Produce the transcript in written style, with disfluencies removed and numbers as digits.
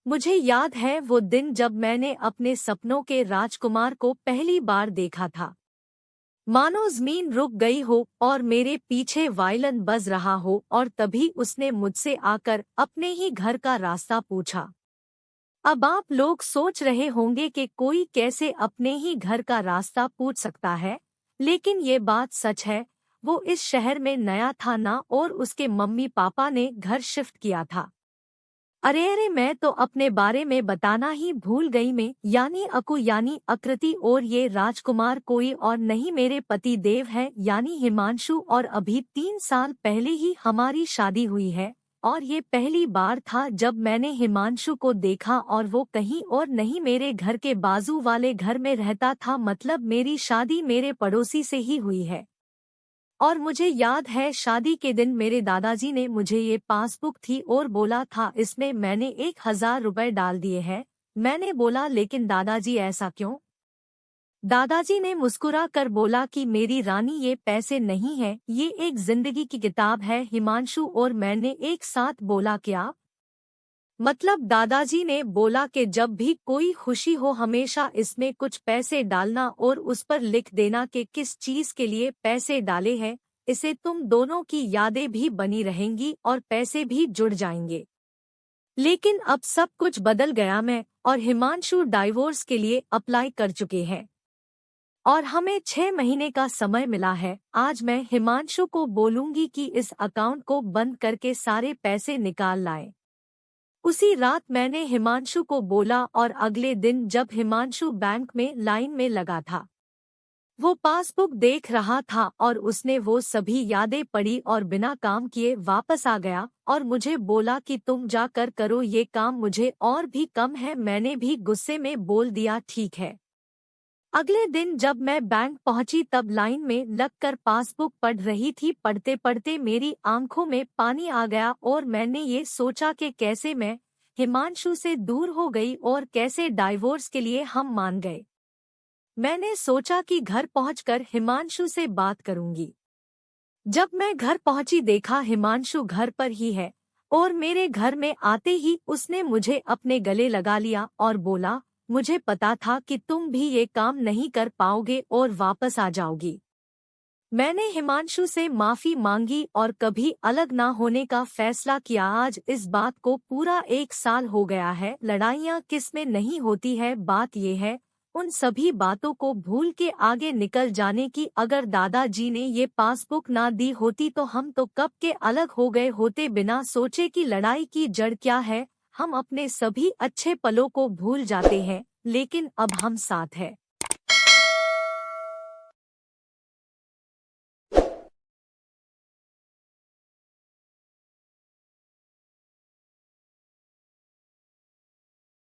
मुझे याद है वो दिन जब मैंने अपने सपनों के राजकुमार को पहली बार देखा था। मानो ज़मीन रुक गई हो और मेरे पीछे वायलिन बज रहा हो, और तभी उसने मुझसे आकर अपने ही घर का रास्ता पूछा। अब आप लोग सोच रहे होंगे कि कोई कैसे अपने ही घर का रास्ता पूछ सकता है, लेकिन ये बात सच है। वो इस शहर में नया था ना, और उसके मम्मी पापा ने घर शिफ्ट किया था। अरे अरे, मैं तो अपने बारे में बताना ही भूल गई। मैं यानी अकु यानी आकृति, और ये राजकुमार कोई और नहीं मेरे पति देव है यानी हिमांशु, और अभी 3 साल पहले ही हमारी शादी हुई है। और ये पहली बार था जब मैंने हिमांशु को देखा, और वो कहीं और नहीं मेरे घर के बाजू वाले घर में रहता था। मतलब मेरी शादी मेरे पड़ोसी से ही हुई है। और मुझे याद है शादी के दिन मेरे दादाजी ने मुझे ये पासबुक थी और बोला था इसमें मैंने 1,000 रुपए डाल दिए हैं। मैंने बोला लेकिन दादाजी ऐसा क्यों? दादाजी ने मुस्कुरा कर बोला कि मेरी रानी ये पैसे नहीं है, ये एक जिंदगी की किताब है हिमांशु। और मैंने एक साथ बोला क्या? मतलब दादाजी ने बोला कि जब भी कोई खुशी हो हमेशा इसमें कुछ पैसे डालना और उस पर लिख देना कि किस चीज के लिए पैसे डाले हैं। इससे तुम दोनों की यादें भी बनी रहेंगी और पैसे भी जुड़ जाएंगे। लेकिन अब सब कुछ बदल गया। मैं और हिमांशु डाइवोर्स के लिए अप्लाई कर चुके हैं और हमें 6 महीने का समय मिला है। आज मैं हिमांशु को बोलूंगी कि इस अकाउंट को बंद करके सारे पैसे निकाल लाए। उसी रात मैंने हिमांशु को बोला, और अगले दिन जब हिमांशु बैंक में लाइन में लगा था, वो पासबुक देख रहा था और उसने वो सभी यादें पढ़ी और बिना काम किए वापस आ गया और मुझे बोला कि तुम जाकर करो ये काम, मुझे और भी कम है। मैंने भी गुस्से में बोल दिया ठीक है। अगले दिन जब मैं बैंक पहुंची तब लाइन में लगकर पासबुक पढ़ रही थी। पढ़ते पढ़ते मेरी आंखों में पानी आ गया और मैंने ये सोचा कि कैसे मैं हिमांशु से दूर हो गई और कैसे डाइवोर्स के लिए हम मान गए। मैंने सोचा कि घर पहुंचकर हिमांशु से बात करूंगी। जब मैं घर पहुंची देखा हिमांशु घर पर ही है, और मेरे घर में आते ही उसने मुझे अपने गले लगा लिया और बोला, मुझे पता था कि तुम भी ये काम नहीं कर पाओगे और वापस आ जाओगी। मैंने हिमांशु से माफी मांगी और कभी अलग ना होने का फैसला किया। आज इस बात को पूरा 1 साल हो गया है। लड़ाइयाँ किस में नहीं होती है, बात ये है उन सभी बातों को भूल के आगे निकल जाने की। अगर दादाजी ने ये पासबुक ना दी होती तो हम तो कब के अलग हो गए होते, बिना सोचे कि लड़ाई की जड़ क्या है। हम अपने सभी अच्छे पलों को भूल जाते हैं, लेकिन अब हम साथ हैं।